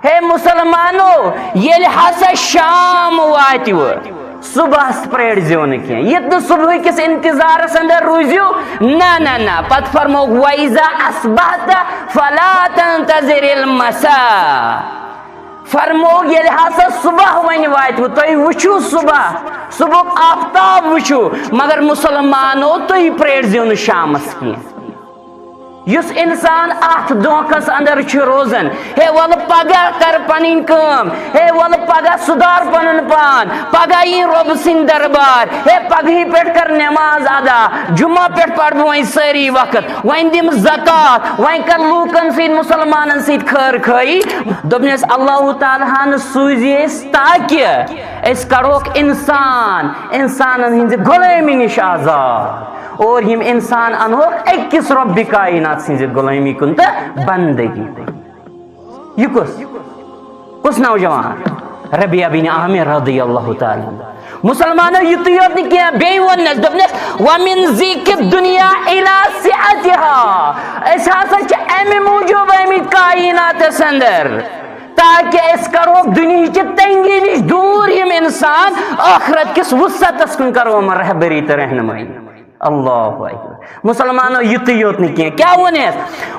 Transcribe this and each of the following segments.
ہے مسلمانو یل ہسا شام واتو صبح پریڑ زیو نا یہ صبح کس انتظارس اندر روزیو نا پت فرمو وَإِذَا أَصْبَحْتَ فَلَا تَنْتَظِرِ الْمَسَاءَ فرمو یل ہسا صبح ون واتو تھی وچھو صبح آفتاب وچھو مگر مسلمانو تھی پریڑ زیو نا شامس کی یس انسان ات دھوکس اندر روزان ہے ول پگہ کر پنن کام ہے ول پگہ سدھار پنن پان پگہ یہ رب سند دربار ہے پگہ پہ کر نماز ادا جمعہ پہ پڑھ وی ساری وقت ون دم زکات ون کر لوکن سید مسلمانن سید خیر خائی دپنس اللہ تعالیٰ ہن سوزی تاکہ اس کروک انسانن ہند غلامی نش آزاد اور یم انسان انہوک اکس رب کائنات سنز غلامی کن تو بندگی یہ کس نوجوان ربیہ بن عامر رضی اللہ تعالی مسلمانوں یہ یوت نکیا بی ونس دپنس ومن ذیک دنیا الى سعتها اس ہسا چھ امی موجوب امی کائنات اندر تاکہ اس کرو دنیا چہ تنگی نش دور یم انسان آخرت کس وسعتس کن کرو رہبری تو رہنمائی اللہ اکبر مسلمانوں یہ یوت نہیں کیا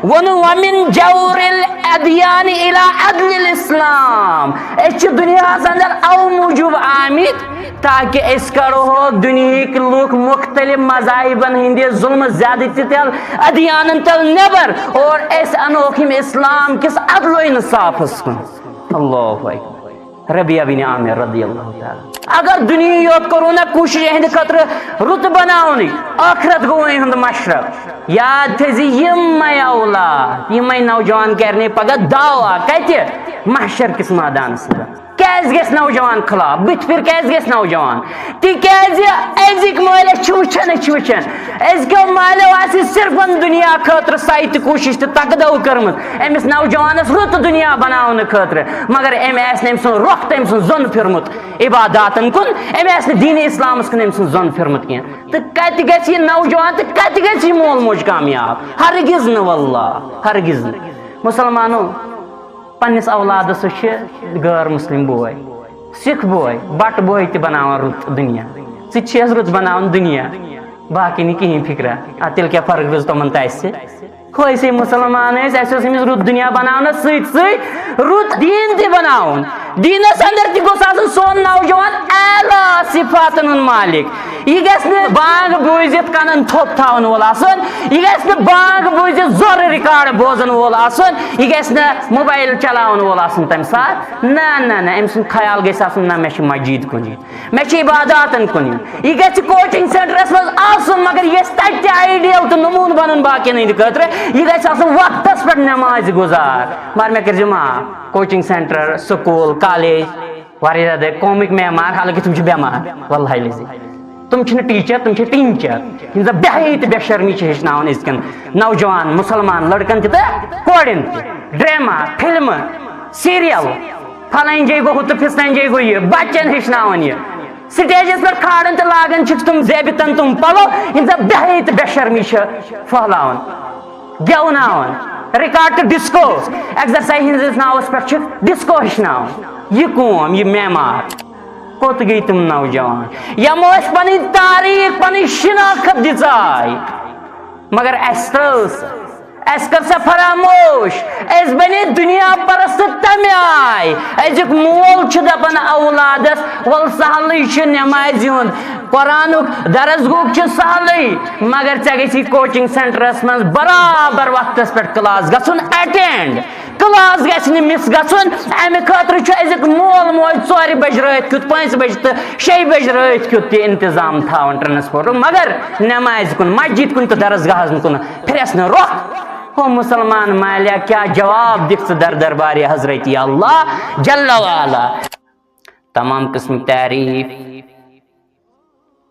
ون ومن جور الادیان الى عدل الاسلام اس دنیا اندر او موجود آمد تاکہ اس کرو دنیا کے لوگ مختلف مذاہبن ہندی ظلم زیادتی تل ادیان تل نبر اور اس انوکھم اسلام کس عدل و انصاف کن اللہ اکبر ربیہ بن عامر رضی اللہ تعالی اگر دنیا یوت کرو نا کوشش ہند خطر رت بناونی آخرت گو ہند مشرق یاد تھزی یم اولاد یم نوجوان کرنے پگہ دعوا کتہ محشر کس میدان سے کیس گس نوجوان خلاف بت پھر کیس گس نوجوان تکیاز ازک مالس وچھان ازکو مالو آسی صرف دنیا خاطر سائت کوشش تو تقدو کرمت امس نوجوانس رت دنیا بناون خاطر مگر ام آس ام سن رخ تم سن زون پھرمت عباداتن کن ام آس دین اسلام کن ام سن زون پھرمت کی تو کت گژھِ یہ نوجوان تو کت گژھِ یہ مول موج کامیاب ہرگز نہ واللہ ہرگز نہ مسلمانوں پنس اولادس غیر مسلم بوے سکھ بوے بٹ بوے تہ بناوان رت دنیا ثس رت بناوان دنیا باقی نہیں کہیں فکرہ تیل کیا فرق روز تمن تس سے مسلمان اس رت دنیا بنانا ست رت دین تہ بناون دینس اندر تہ گوس آسن سون نوجوان اعلیٰ صفاتن ہند مالک یہ گژھِ نہٕ بانگ بوزت کنن تھوپ تھاون وول آسن یہ گژھِ نہٕ بانگ بوزت زور ریکارڈ بوزن وول آسن یہ گژھِ نہٕ موبائل چلاون وول آسن تمہ سات نہ أمۍ سُنٛد خیال گژھِ آسن نہ مےٚ چھِ مسجد کُن مےٚ چھِ عباداتن کُن یہ گژھِ کوچنگ سینٹرس منٛز آسن مگر یہ گژھِ تتہِ تہِ آیڈیل تہٕ نموٗن بنُن باقین ہٕنٛدِ خٲطرٕ یہ گژھِ آسن وقتس پٮ۪ٹھ نماز گزار مگر مےٚ کٔرۍزِ معاف کوچنگ سینٹر سکول کالج واریاہ زیادٕ قومٕکۍ معمار حالانکہ تم چھِ بٮ۪مار واللہ لذی تم چھِ ٹیچر تم چھِ ٹیچر یم زن بے تو بے شرمی چھِ ہیٚچھناوان أزکٮ۪ن نوجوان مسلمان لڑکن تہِ تہٕ کورٮ۪ن تہِ ڈرامہ فلمہٕ سیریل فلٲنۍ جایہِ گوٚو ہُہ تہٕ فِستٲنۍ جایہِ گوٚو یہِ بچن ہیٚچھناوان یہِ سٹیجس پٮ۪ٹھ کھاران تہٕ لاگان چھِکھ تم زیبتن تم پلو یم زن بے تو بے شرمی چھِ پھہلاوان گٮ۪وناوان ریکارڈ تہٕ ڈسکو ایکزرسائز ہندس ناوس پٮ۪ٹھ چھِ ڈسکو ہیٚچھناوان یہ قوم یہ معمار کوت گئی تم نوجوان یمو اس پنی تاریخ پنی شناخت دِژاے مگر اس ترٲوٕس اس کر سا فراموش اس بنے دنیا پرست تمہِ آیہِ أزیُک مول چھُ دپان اولادس ول سہلٕے چھُ نمازِ ہُنٛد قرآنُک درس گوٚو چھُ سہلٕے مگر ژےٚ گژھی کوچنگ سینٹرس منٛز برابر وقتس پٮ۪ٹھ کلاس گژھُن اٹینڈ کلاس گژھِ نہٕ مس گژھُن امہِ خٲطرٕ چھُ أزیُک مول موج 4 بجہِ رٲتھ کیُتھ 5 بجہِ تہٕ 6 بجہِ رٲتھ کیُتھ تہِ انتظام تھاوان ٹرانسپورٹُک مگر نمازِ کُن مسجد کُن تہٕ درسگاہس کُن پھرٮ۪س نہٕ رۄخ او مسلمان مالیا کیا جواب دکھ در دربار حضرت اللہ جل وعلا تمام قسم تعریف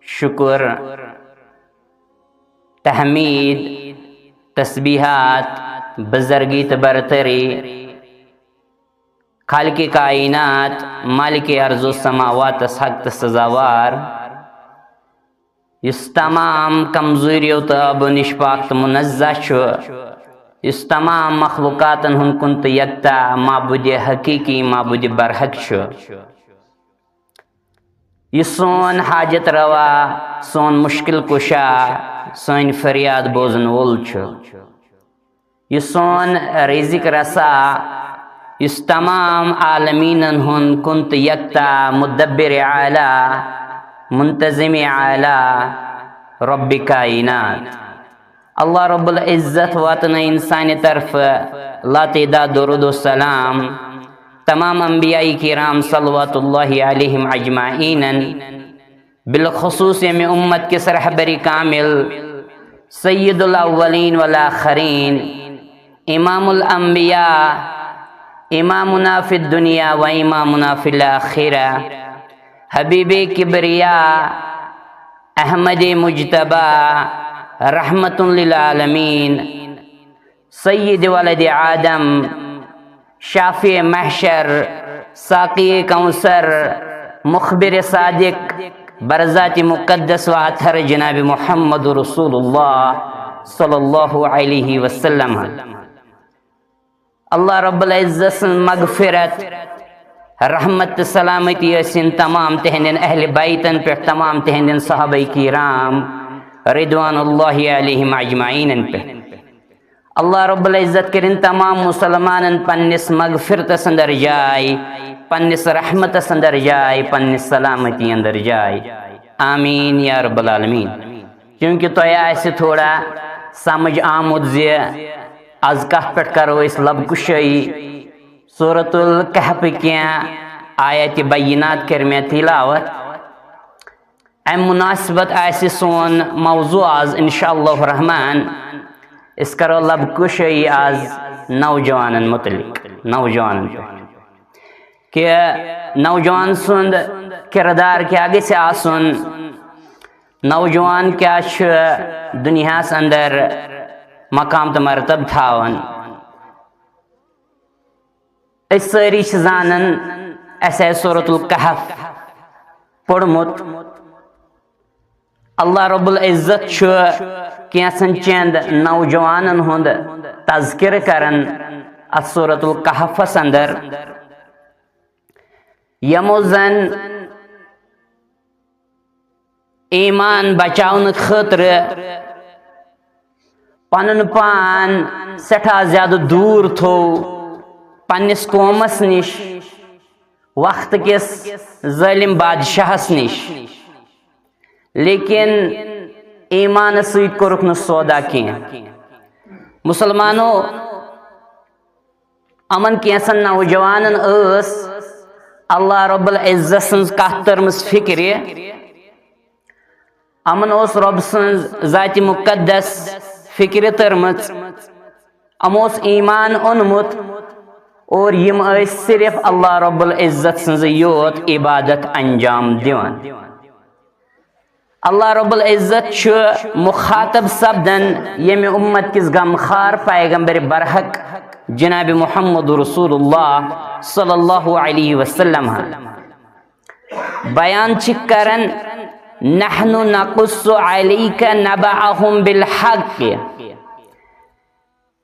شکر تحمید تسبیحات بزرگی تبرتری خالق کائنات مالک ارض و سماوات حق سزاوار اس تمام کمزوریوں تو اب نشپاک منزہ اس تمام مخلوقاتن ہن کن تو یکتا معبود حقیقی معبود برحق چھ یہ سون حاجت روا سون مشکل کشا سون فریاد بوزن وول چھ یہ سون رزق رسا اس تمام عالمین ہن کنت یکتا مدبر اعلی منتظم اعلی رب کائنات اللہ رب العزت واتن انسانی طرف لا تعداد درود و سلام تمام انبیاء کرام صلوات اللہ علیہم اجمعین بالخصوص میں امت کے رہبر کامل سید الاولین والآخرین امام الانبیاء امامنا فی الدنیا و امامنا فی الاخرہ حبیب کبریاء احمد مجتبی رحمت للعالمین سید ولد آدم شافع محشر ساقی کوثر مخبر صادق برذات مقدس و اطہر جناب محمد رسول اللہ صلی اللہ علیہ وسلم اللہ رب العزت مغفرت رحمت سلامتی اسن تمام تہندن اہل بیتن پہ تمام تہندن صحابہ کرام رضوان اللہ علیہم اجمعین پہ اللہ رب العزت کرن تمام مسلمانن پنس مغفرت اندر جائے پنس رحمت اندر جائے پنس سلامتی اندر جائے آمین یا رب العالمین کیونکہ تو ایسے تھوڑا سمجھ آمد زی از کہہ پٹ کرو اس لب کشائی سورۃ الکہف کیا آیت بینات کر میں تلاوت ام مناسبت ایسے سون موضوع آز انشاءاللہ الرحمن اس کرو لب کشائی آز نوجوان متعلق نوجوان کہ نوجوان سند کردار کیا آگے سے آسن نوجوان کیا دنیا سے اندر مقام تو مرتب تھاون اس ساری زانن ایسے سورۃ الکہف پڑھمت اللہ رب العزت کینسن چند نوجوانن ہند تذکر کرن اس سورۃ الکہف اندر یمو زن ایمان بچاؤن خاطر پنن پان سٹھا زیادہ دور تھو پنس قومس نش وقت کس ظالم بادشاہس نش لیکن ایمان سۭتۍ کوٚرُکھ نہٕ سودا کینٛہہ مسلمانو امن کینٛژن نوجوانن ٲس اللہ رب العزت سٕنٛز کتھ تٔرمٕژ فکرِ امن اوس رب سٕنٛز ذاتِ مقدس فکر ترمت اموس ایمان اونمت اور یم ٲسۍ صرف اللہ رب العزت سنز یوت عبادت انجام دیوان اللہ رب العزت چھ مخاطب سپدن یم امت کس غمخار پیغمبر برحق جناب محمد رسول اللہ صلی اللہ علیہ وسلم بیان چھ کرن نحن نقص علیک نبعهم بالحق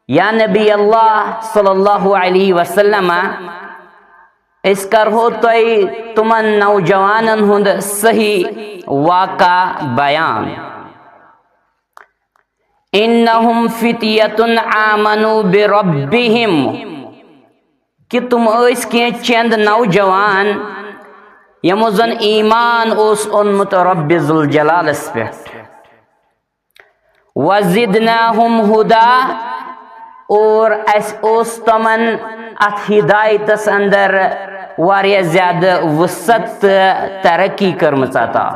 یا نبی اللہ صلی اللہ علیہ وسلم اس کرہو توئی تمن نوجوانن ہند صحیح واقع بیان انہم فتیت آمنوا بربہم کہ تم اس کے چند نوجوان یمو زن ایمان اس انمت رب ذوالجلال اس پہ وزدناہم ہدا اور اس اوس تمن ات ہدایتس اندر واریاہ زیادہ وسعت ترقی کرمژ عطا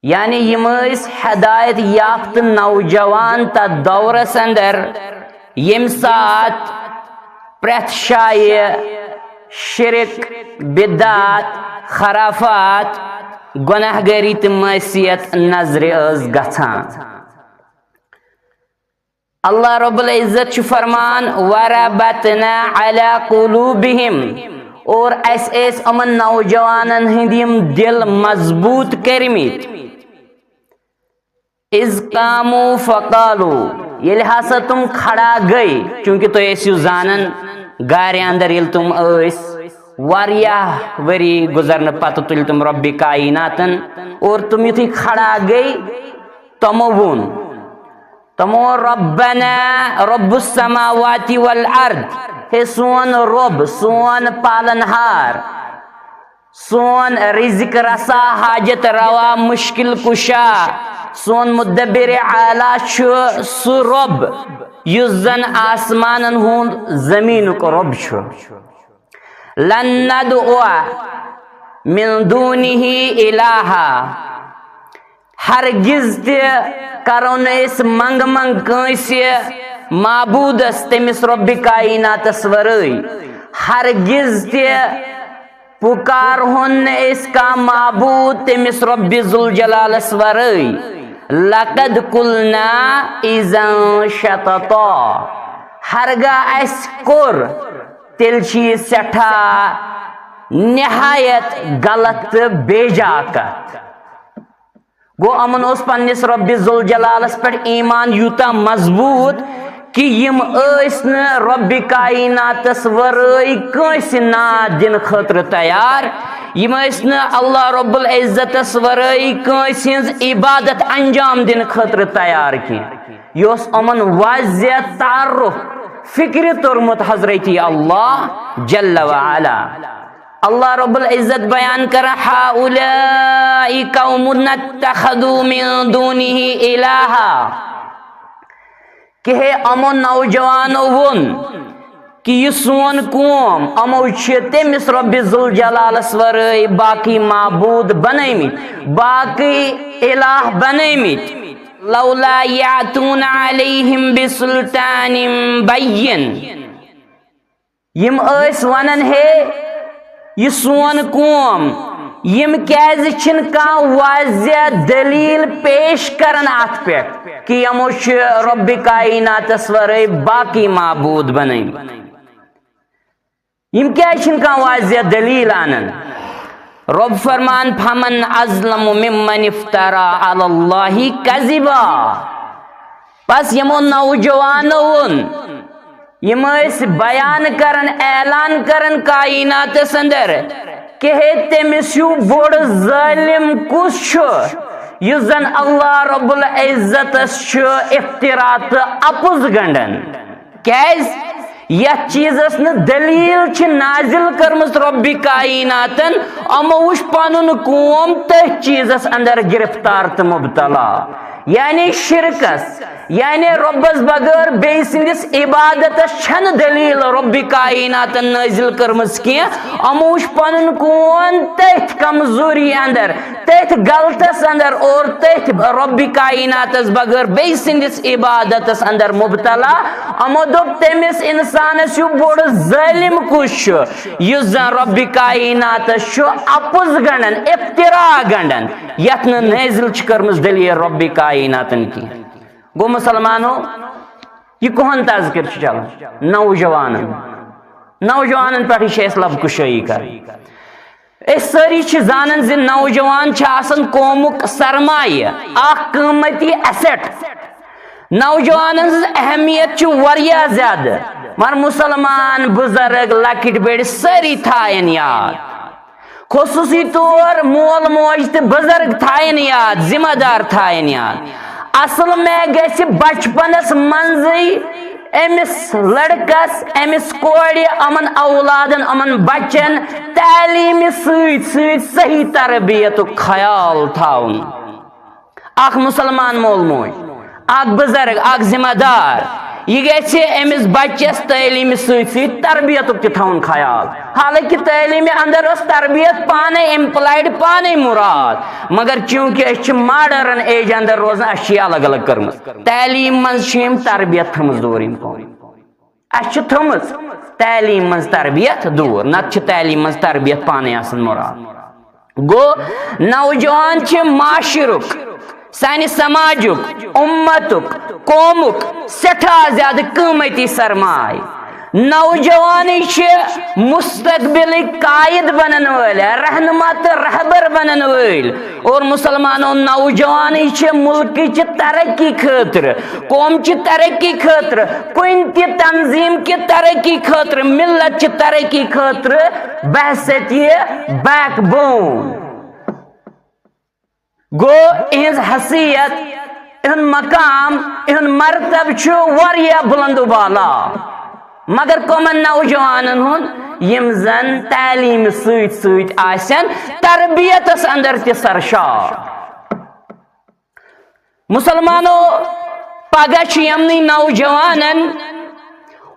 یعنی یم ٲسۍ ہدایت یافت نوجوان تتھ دورس اندر یم سات پرٛٮ۪تھ جایہِ شرک بدعات خرافات گناہ گری تہٕ معصیت نظرِ ٲس گژھان اللہ رب العزت چھ فرمان وربطنا علی قلوبہم اور اس امن نوجوانن ہندیم دل مضبوط کرمت اذ قاموا فقالوا یل ہسا تم کھڑا گئی چونکہ تو ایسیو زانن گارِ اندر یل تم واریاہ وری گزرن پتہ تل تم رب کائناتن اور تم یتھی کھڑا گئی تمو وون تمو ربنا رب السماوات والارض ہے سون رب سون پالنہار سون رزق رسا حاجت روا مشکل کشا سون مدبر اعلیٰ چھُ سُہ رب یُس زن آسمانن ہُنٛد زمینُک رب چھُ لن ندعو من دونہ الہا ہرگز تہِ کرو نہٕ أسۍ منٛگ منٛگ کٲنٛسہِ معبوٗدس تٔمِس رۄبِ کائناتس ورٲے ہرگز تہِ پُکارہون نہٕ أسۍ کانٛہہ معبوٗد تٔمِس رۄبِ ذوالجلالس ورٲے لقد قلنا اذا شططا ہرگاہ اسہِ کوٚر تیٚلہِ چھِ یہِ سٮ۪ٹھاہ نہایت غلط تہٕ بیجا کتھ گو امن اوس پننس رب ذوالجلالس پہ ایمان یوتاہ مضبوط کہ یم ٲسۍ نہٕ رب کائناتس ورٲے کٲنٛسہِ ناد دِنہٕ خٲطرٕ تیار یم ٲسۍ نہٕ اللہ رب العزتس ورٲے کٲنٛسہِ ہٕنٛز عبادت انجام دِنہٕ خٲطرٕ تیار کینٛہہ یہِ اوس یِمن واضح تعارف فکر توٚرمُت حضرت اللہ جل وعلا اللہ رب العزت بیان کرا ہؤلاء قوم اتخذوا من دونہ الہا کہ ہے امو نوجوانو ون کہ یہ سون قوم امو چھ تمس رب ذوالجلالس ورٲے باقی معبود بنٲیمٕتۍ باقی الہ بنٲیمٕتۍ لولا یاتون علیہم بسلطان بین یم ٲسۍ ونان ہے یہ سون قوم یم کیازِ چھِنہٕ کانٛہہ واضح دلیل پیش کران اتھ پٮ۪ٹھ کہ یمو چھِ رب کائناتس ورٲے باقی معبود بنٲیمٕتۍ یم کیازِ چھِنہٕ کانٛہہ واضح دلیل انان رب فرمان فمن ازلم ممن افترا علی اللہ کذبا پس یمو نوجوانو ون یم ٲسۍ بیان کران اعلان کران کائناتس اندر کہ ہے تٔمِس ہیوٗ بوٚڑ ظٲلم کُس چھُ یُس زن اللہ رب العزتس چھُ افترا تہٕ اپُز گنڈان کیازِ یتھ چیزس نہٕ دلیل چھِ نازل کٔرمٕژ رب کائناتن یِمو وٕچھ پنُن قوم تٔتھۍ چیزس اندر گرفتار تہٕ مبتلا یعنی شرکس یعنی ربس بغیر بیٚیہِ سٕنٛدِس عبادتس چھنہٕ دلیل رب کائناتن نازل کٔرمٕژ کینٛہہ یِمو وٕچھ پنُن قوم تٔتھۍ کمزوری اندر تٔتھۍ غلطس اندر اور تٔتھۍ رب کائناتس بغیر بیٚیہِ سٕنٛدِس عبادتس اندر مبتلا یِمو دوٚپ تٔمِس انسانس ہیوٗ بوٚڑ ظٲلم کُس چھُ یُس زن رب کائناتس چھُ اپُز گنڈان افترا گنڈان یتھ نہٕ نازل چھِ کٔرمٕژ دلیل رب کائناتن کینٛہہ گو مسلمانو یہ کہن تذکر چلان نوجوانن پہ لب کشائی کر اس ساری زانن زِ نوجوان آسان قومک سرمایہ اخ قیمتی ایسٹ نوجوانن ہز اہمیت واریاہ زیادہ مگر مسلمان بزرگ لکٹ بڑ ساری تھائن یاد خصوصی طور مول موج تہ بزرگ تھائن یاد ذمہ دار تھائن یاد اصل میں گژھِ بچپنس منزی امس لڑکس امس کوڑ امن اولادن امن بچن تعلیم سۭتۍ سۭتۍ صحیح تربیت خیال تھاون اخ مسلمان مول موج اخ بزرگ اخ ذمہ دار یہ گژھِ امس بچس تعلیم سۭتۍ سۭتۍ تربیت تہِ تھاون خیال حالانکہ تعلیم اندر اس تربیت پانے امپلائڈ پانے مراد مگر چونکہ اس ماڈرن ایج اندر روزان اس الگ الگ کرمز تعلیم منز تربیت تھمز دور اس تھمز تعلیم منز تربیت دور نت تعلیم منز تربیت پانے آسن مراد گو نوجوان معاشرک سانہ سماجک امتک قومک سٹھا زیادہ قیمتی سرمایہ نوجوانی مستقبل قائد بنن ول رہنما تو رہبر بنن ول اور مسلمانوں نوجوانی ملک چہ ترقی خاطر قوم چہ ترقی خاطر کن تہ تنظیم کی ترقی خاطر ملت چہ ترقی خاطر بحثیت یہ بیک بون گو اہز حیثیت ان مقام ان مرتب واریاہ بلند و بالا مگر کمن نوجوانن ہن یم زن تعلیم سیت سیت آسن تربیتس اندر تہ سرشار مسلمانو پگہ یمنی نوجوانن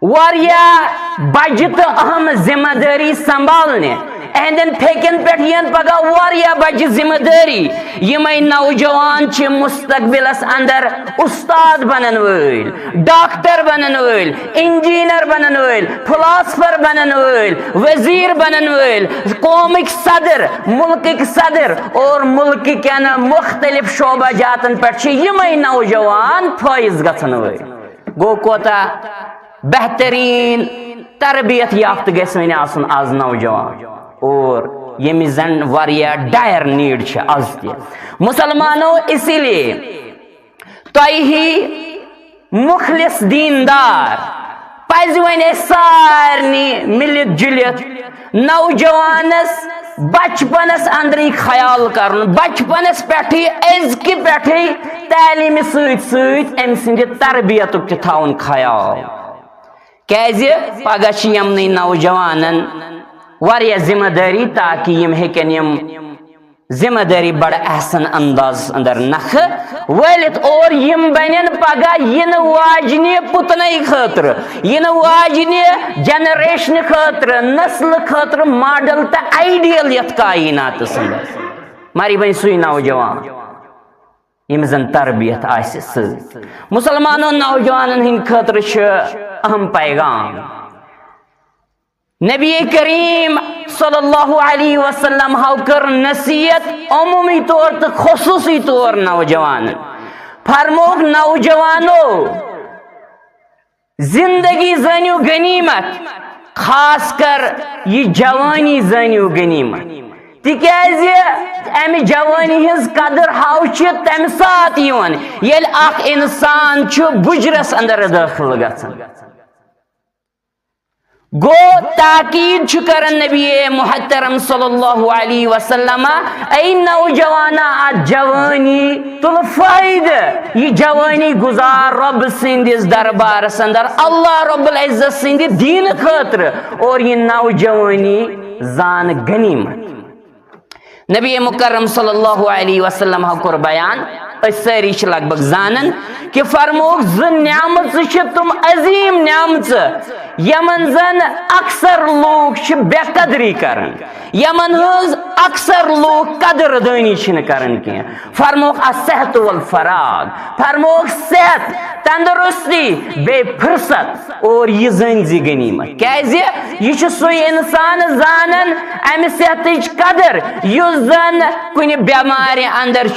واریاہ بجہ تو اہم ذمہ داری سنبھالنے اہندن پھیکن پہ پگہ واریاہ بجہ ذمہ داری یمے نوجوان مستقبلس اندر استاد بنن ول ڈاکٹر بنن ول انجینئر بنن ول فلاسفر بنن ول وزیر بنن ول قومک صدر ملکک صدر اور ملک کین مختلف شعبہ جاتن پہ یمے نوجوان فائز گژھن ول گو کوتا بہترین تربیت یافتہ گژھِ وۄنۍ آسُن آز نوجوان اور یمی زن واریاہ ڈائر نیڈ آز تہ مسلمانوں اسی لیے تھی مخلص دیندار پز ون سارنی ملت جلت نوجوانس بچپنس اندری خیال کرن بچپنس پہ ازکہ پہ تعلیم ست ست ام سند تربیت تہ تھاون خیال کیازِ پگہ یمنی نوجوانن واریاہ ذمہ داری تاکہ یم ہیکن یم ذمہ داری بڑا احسن انداز اندر نخ ولت اور یم بنن پگہ ین واجنہ پتنے خاطر ین واجنہ جنریشن خاطر نسل خاطر ماڈل تو آئیڈیل یت کائنات اندر ماری بن سوی نوجوان یم زن تربیت آسہ ست مسلمانوں نوجوانن ہند خاطر اہم پیغام نبی کریم صلی اللہ علیہ وسلم ہاو کر نصیحت عمومی طور تو خصوصی طور نوجوان فرموک نوجوانو زندگی زنیو غنیمت خاص کر یہ جوانی زنیو غنیمت تکیازِ امی جوانی ہز قدر ہاو تم سات یل اخ انسان بجرس اندر داخل گژھان گو تاکید کرن نبی محترم صلی اللہ علیہ وسلم اے نوجوانا جوانی تل فائدہ یہ جوانی گزار رب سندس دربار اندر اللہ رب العزت سند دین خاطر اور یہ نوجوانی زان غنیمت نبی مکرم صلی اللہ علیہ وسلم کور بیان ساری لگ بھگ زانن کہ فرموک زن نعمت تم عظیم نعمت یمن زن اکثر لوگ بے قدری کرن یمن ہز اکثر لوگ قدر دانی کرن کی فرموک الصحت والفراغ فرموک صحت تندرستی بے فرصت اور یہ زنزی غنیمت کیازِ یہ سوی انسان زانن امہ صحتچ قدر یس زن کن بیماری اندر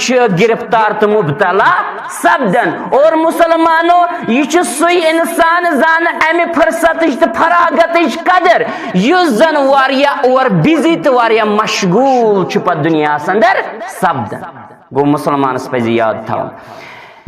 گرفتار تو مبتلا سپدن اور مسلمانوں یہ سوی انسان زان امہ فرصت تو فراغت قدر یس زن واریاہ اور بزی تو واریاہ مشغول پت دنیا اندر سپدن گو مسلمانس پزِ یاد تھاون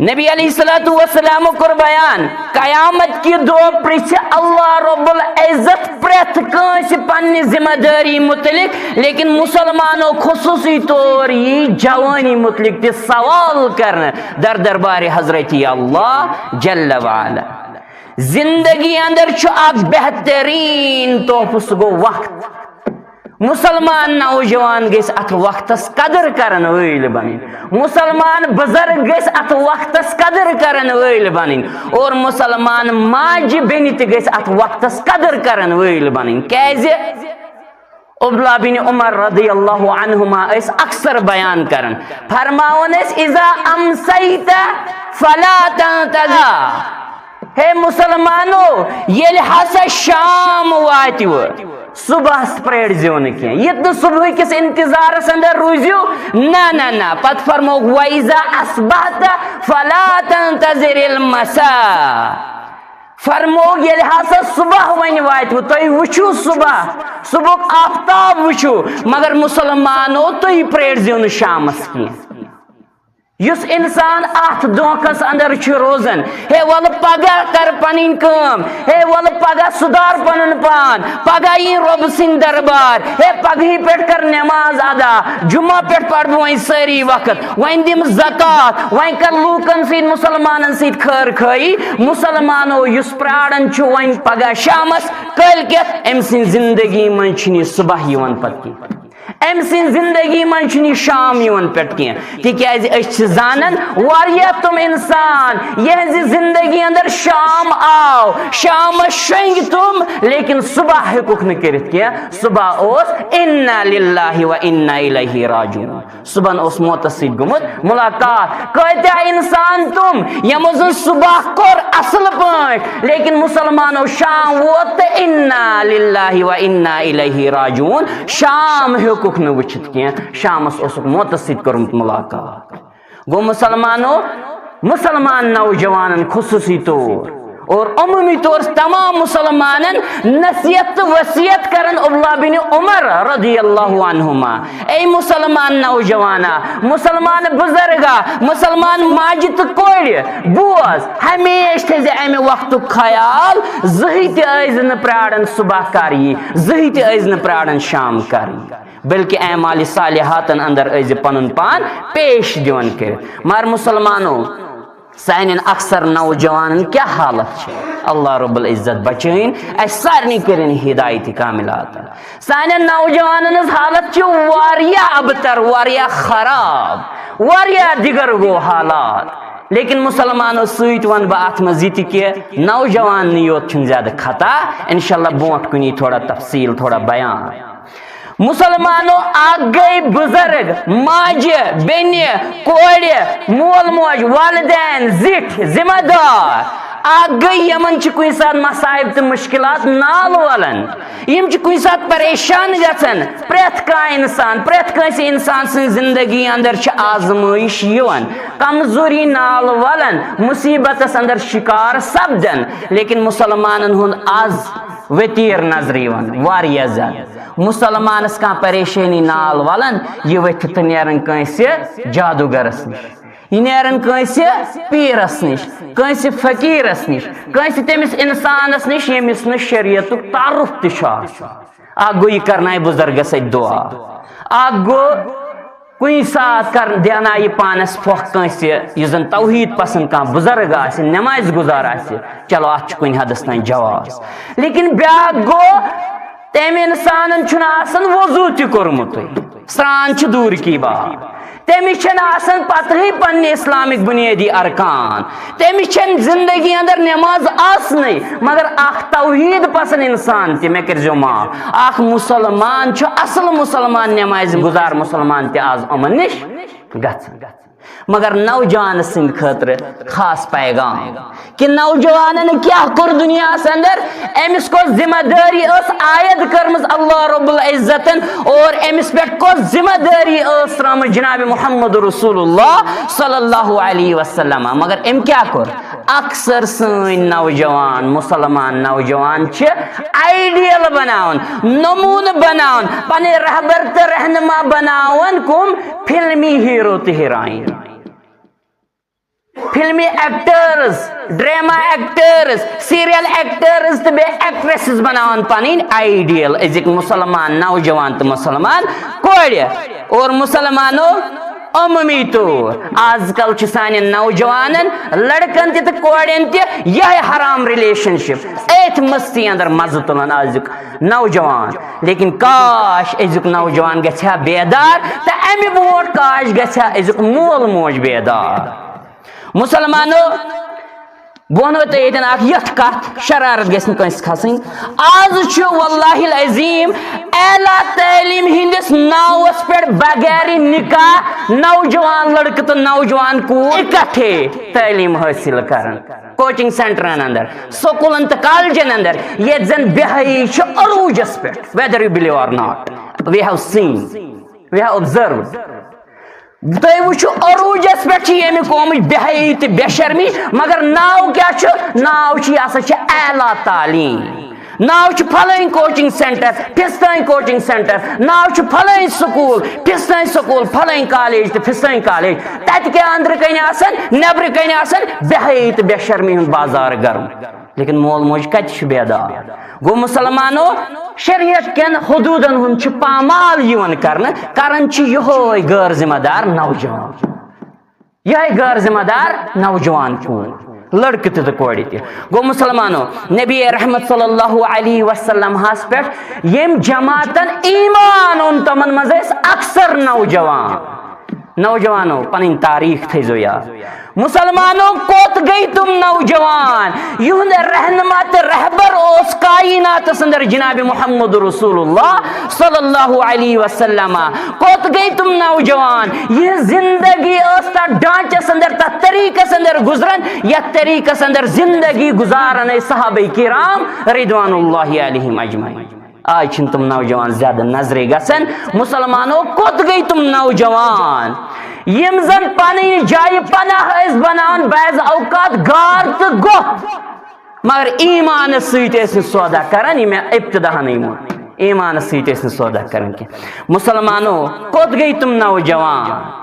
نبی علیہ الصلوۃ والسلام کور بیان قیامت کی دو پرچھ اللہ رب العزت پریت کنس پنہ ذمہ داری متعلق لیکن مسلمانوں خصوصی طور یہ جوانی متعلق تہ سوال کرنا در دربار حضرت اللہ جل وعلا زندگی اندر اخ بہترین تحفہ سہ گو وقت مسلمان نوجوان گیس ات وقتس قدر کرن ویل بنن مسلمان بزرگ گیس ات وقتس قدر کرن ویل بنن اور مسلمان ماج بین تہ گیس ات وقتس قدر کرن ویل بنن کیازِ عبداللہ بن عمر رضی اللہ عنہما اس اکثر بیان کرن فرماون اس اذا امسیت فلا تنتظر ہے مسلمانو یل ہسا شام واتو صبح پریڑ زیو نا کی یہ تو صبح کس انتظار اندر روزیو نا پت فرموک وَإِذَا أَصْبَحْتَ فَلَا تَنْتَظِرِ الْمَسَاءَ فرموگ یل ہسا صبح ون وات تھی وچھو صبح آفتاب وچھو مگر مسلمانو تھی پریڑزو نا شامس کی یس انسان ات دھوکس اندر روزان ہے ول پگہ کر پن کام ہے ول پگہ سدھار پن پان پگہ رب سند دربار ہے پگہ پہ کر نماز ادا جمعہ پہ پڑھ ون ساری وقت ون دم زکات ون کر لوکن ست مسلمانن ست خیر خائی مسلمانو اس پرارن ون پگہ شامس کل کت ام سن زندگی من صبح پتہ کی ام سن زندگی من شام پہ کی تیز زانن واریاہ تم انسان یہ زندگی اندر شام آو شام شنگ تم لیکن صبح ہیکوک نہ کرت کی صبح اس انا للہ و انا الیہ راجعون صبح اس موت سید گمت ملاقات کہتے انسان تم یم زن صبح کور اصل پاٹ لیکن مسلمانو شام ووت انا للہ و انا الیہ راجعون شام ہیکوک نہ وچھت کی شامس اس موت سید کرمت ملاقات گو مسلمان نوجوان خصوصی طور اور عمومی طور تمام مسلمانن نصیحت وصیت کرن عبداللہ بن عمر رضی اللہ عنہما اے مسلمان نوجوانا مسلمان بزرگا مسلمان ماجد کوڑ بوز ہمیش تھے امی وقت خیال زہیت ایزن پراڑن صبح کری زہیت ایزن پراڑن شام کری بلکہ اعمال صالحاتن اندر ایز پنن پان پیش دیون کر مار مسلمانوں سانین اکثر نوجوانن کیا حالت ہے اللہ رب العزت بچین اس سارنی کرن ہدایت کاملات سانین نوجوانن حالت واریاہ ابتر واریاہ خراب واریاہ دیگر گو حالات لیکن مسلمانوں سیت ون بات مزید کہ نوجوان نیوت چھن زیادہ خطا انشاءاللہ بونٹ کنی تھوڑا تفصیل تھوڑا بیان مسلمانوں آگ گئی بزرگ ماجہ بینہ کوڑ مول موج والدین زٹھ ذمہ دار آگ گئی یمن کن سات مصائب تو مشکلات نال ولن یم کن سات پریشان گھن پریت کان انسان پریت کنس انسان سن زندگی اندر آزمائش یوان کمزوری نال ولن مصیبتس اندر شکار سپدن لیکن مسلمانن ہند آز وطیر نظر یوان واریاہ زیادہ مسلمانس کان پریشانی نال ولن یہ وتھت نیرن کنس جادوگرس نش یہ نیرن کنس پیرس نش کنس فقیرس نش کنس تمس انسانس نش یمس نش شریعت تعارف تہ اگ گو یہ کرنا بزرگ ست دعا اگ گو کن سات کر دینا یہ پانس پھوک کنس زن توحید پسند کان بزرگ آس نماز گزار آس چلو ات کن حدس تین جواز لیکن بیاکھ گو تم انسان چھن آسان وضو تہ کورمت سران چھ دور کی بات تمس چھن آسان پتہ پنہ اسلامک بنیادی ارکان تمس چھن زندگی اندر نماز آسنے مگر اخ توحید پسند انسان تہ مے کرزو معاف اخ مسلمان چھ اصل مسلمان نماز گزار مسلمان تہ آز امن نش گژھان مگر نوجوان سند خاطر خاص پیغام کہ نوجوانن کیا کر دنیا اندر امس کو ذمہ داری اس عائد کرمز اللہ رب العزتن اور امس پہ کو ذمہ داری اس رام جناب محمد رسول اللہ صلی اللہ علیہ وسلم مگر ام کیا کر اکثر سن نوجوان مسلمان نوجوان چھ آئیڈیل بناون نمون بناون پنے رہبر تہ رہنما بناون کم فلمی ہیرو تہ ہیروئن فلمی actors drama actors serial actors تو بے ایکٹریسز بناون پنن آئیڈیل ازک مسلمان نوجوان تو مسلمان کوڑ اور مسلمانوں عمومی طور آج کل سان نوجوانن لڑکن تہ کوڑین تہ یہ حرام ریلیشن شپ ایتھ مستی اندر مزہ تلان آزک نوجوان لیکن کاش ازک نوجوان گھا بیدار تو امہ برونٹھ کاش گھا ازک مول موج بیدار مسلمانوں بونو تو یہ یت کت شرارت گھن کنس کھسن آز واللہ العظیم اعلیٰ تعلیم ہندس ناوس پہ بغیر نکاح نوجوان لڑکہ تو نوجوان کو اکٹھے تعلیم حاصل کرن کوچنگ سینٹرن اندر سکولن تو کالجن اندر یہ زن بہائی عروجس پہ whether you believe or not we have seen we have observed تُہۍ وٕچھِو عروٗجَس پٮ۪ٹھ چھِ ییٚمہِ قومٕچ بے حیٲیی تہٕ بے شرمی مگر ناو کیٛاہ چھُ ناو چھُ یہِ ہسا چھِ اعلیٰ تعلیٖم ناو چھُ پھلٲنۍ کوچنگ سینٹر فِستٲنۍ کوچنگ سینٹر ناو چھُ پھلٲنۍ سکوٗل فِستٲنۍ سکوٗل پھلٲنۍ کالیج تہٕ فِستٲنۍ کالیج تَتہِ کیٛاہ أنٛدرٕ کَنہِ آسان نیٚبرٕ کَنہِ آسان بے حیٲیی تہٕ بے شرمی ہُنٛد بازار گرم لیکن مول موج کَتہِ چھُ بیدار گوٚو مُسلمانو شریعت کٮ۪ن حدوٗدن ہُنٛد چھُ پامال یِوان کرنہٕ کران چھِ یِہوے غٲر ذمہٕ دار نوجوان یِہوے غٲر ذمہٕ دار نوجوان کوٗر لڑکہٕ تہِ تہٕ کورِ تہِ گوٚو مُسلمانو نبی رحمت صلی اللہ علیہ وسلم ہس پٮ۪ٹھ ییٚمۍ جماعتن ایمان اوٚن تِمن منٛز ٲسۍ اکثر نوجوانو پنٕنۍ تاریخ تھٲیزو یاد مسلمانو کوٚت گٔے تِم نوجوان یِہُنٛد رہنما تہٕ رہبر اوس کائناتس اندر جناب محمد رسول اللہ صلی اللہ علیہ وسلم کوٚت گٔے تِم نوجوان یہِ زندگی ٲس تتھ ڈانچس اندر تتھ طریقس اندر گزران یتھ طریقس اندر زندگی گزاران ٲسۍ صحابہ کرام رضوان اللہ علیہم اجمعین آج چھِنہٕ تِم نوجوان زیادٕ نظرے گژھان مسلمانو کوٚت گٔے تِم نوجوان یم زن پنٕنۍ جایہِ پناہ ٲسۍ بناوان بعض اوقات غار تہٕ گۄپھ مگر ایمانس سۭتۍ ٲسۍ نہٕ سودا کران یہِ مےٚ ابتداہنٕے ووٚن ایمانس سۭتۍ ٲسۍ نہٕ سودا کران کینٛہہ مسلمانو کوٚت گٔے تِم نوجوان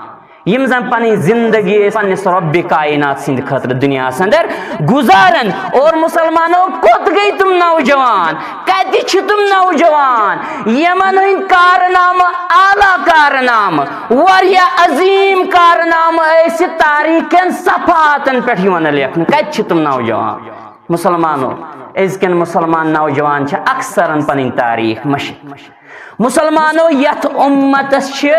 یم زن پنٕنۍ زندگی ٲسۍ پننس رۄبِ کائنات سٕنٛدِ خٲطرٕ دُنیاہس اندر گُزاران اور مسلمانو کوٚت گٔے تِم نوجوان کتہِ چھِ تِم نوجوان یمن ہٕنٛدۍ کارنامہٕ اعلیٰ کارنامہٕ واریاہ عظیٖم کارنامہٕ ٲسۍ تاریخ کٮ۪ن صفحاتن پٮ۪ٹھ یِوان لیکھنہٕ کتہِ چھِ تِم نوجوان مسلمانو أزکٮ۪ن مسلمان نوجوان چھِ اکثرن پنٕنۍ تاریخ مٔشِتھ مسلمانو یتھ اُمتس چھِ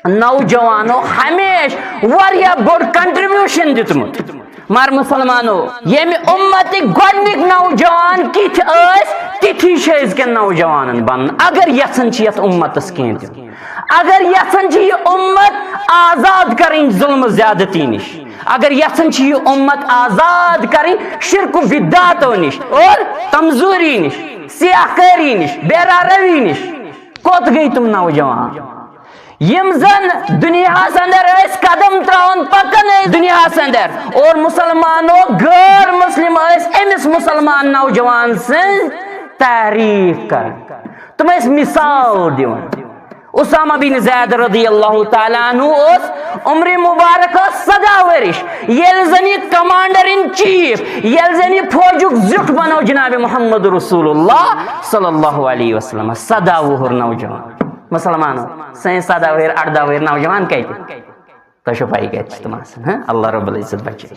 نوجوانو ہمیشہ واریاہ بوٚڑ کنٹربیوشن دیُتمُت مگر مسلمانو ییٚمہِ اُمتٕکۍ گۄڈنِکۍ نوجوان کِتھۍ ٲسۍ تِتھی چھِ أزکٮ۪ن نوجوانن بنُن اگر یژھان چھِ یتھ اُمتس کینٛہہ دِیُن اگر یژھان چھِ یہِ اُمت آزاد کرٕنۍ ظُلمہٕ زیادتی نِش اگر یژھان چھِ یہِ اُمت آزاد کرٕنۍ شرک و بدعاتو نِش اور کمزوری نِش سیاہ کٲری نِش بیرا روی نِش کوٚت گٔے تِم نوجوان یم زن دنیاہس اندر ٲسۍ قدم تراوان پکان ٲسۍ دنیاہس اندر اور مسلمانو غٲر مسلم ٲسۍ أمِس مسلمان نوجوان سٕنٛز تعریف کران تِم ٲسۍ مثال دِوان اسامہ بن زید رضی اللہ تعالیٰ عنہ اوس عمرِ مبارک ٲس 17 ؤرِش ییٚلہِ زن یہِ کمانڈر ان چیف ییٚلہِ زن یہِ فوجُک زیُٹھ بنو جناب محمد رسول اللہ صلی اللہ علیہ وسلم 17 وُہُر نوجوان مسلمانو سٲنۍ 17 وٕہٕرۍ 18 وٕہٕرۍ نوجوان کتہِ تۄہہِ چھو پاے کتہِ چھِ تِم آسان اللہ رب العزت بچٲے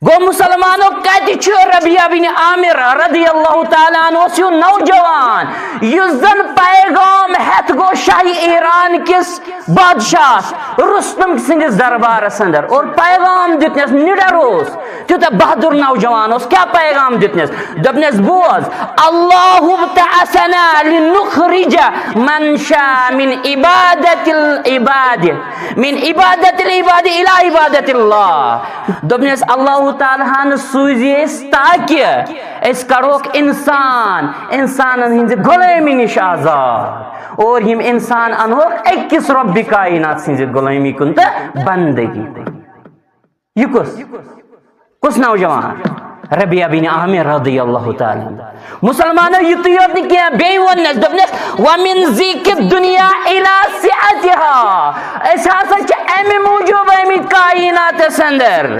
گوٚو مسلمانو کتہِ چھُ ربیہ بن عامر رضی اللہ تعالیٰ عنہ اوس یہِ نوجوان یُس زن پیغام ہٮ۪تھ گوٚو شاہی ایران کِس بادشاہس رستم سٕنٛدِس دربارس اندر اور پیغام دیُتنس نِڈر اوس تیوٗتاہ بہادُر نوجوان اوس کیٛاہ پیغام دیُتنس دوٚپنس بوز اللہ ابتعثنا لنخرج من شاء من عبادت العباد الى عبادت اللہ دوٚپنس اللہ تعالیٰ ہن سوٗزِ أسۍ تاکہِ أسۍ کڑہوکھ انسانن ہٕنٛزِ غۄلٲمی نِش آزاد اور یِم انسان انہوکھ أکِس رۄبِ کائنات سٕنٛزِ غۄلٲمی کُن تہٕ بندگی یہِ کُس نوجوان ربیہ بن عامر رضی اللہ تعالیٰ مسلمانو یُتُے یوت نہٕ کینٛہہ بیٚیہِ ووٚننس دوٚپنس ومن ذِکر دُنیا الی سعتها أسۍ ہسا چھِ امہِ موٗجوٗب آمٕتۍ کائناتس اندر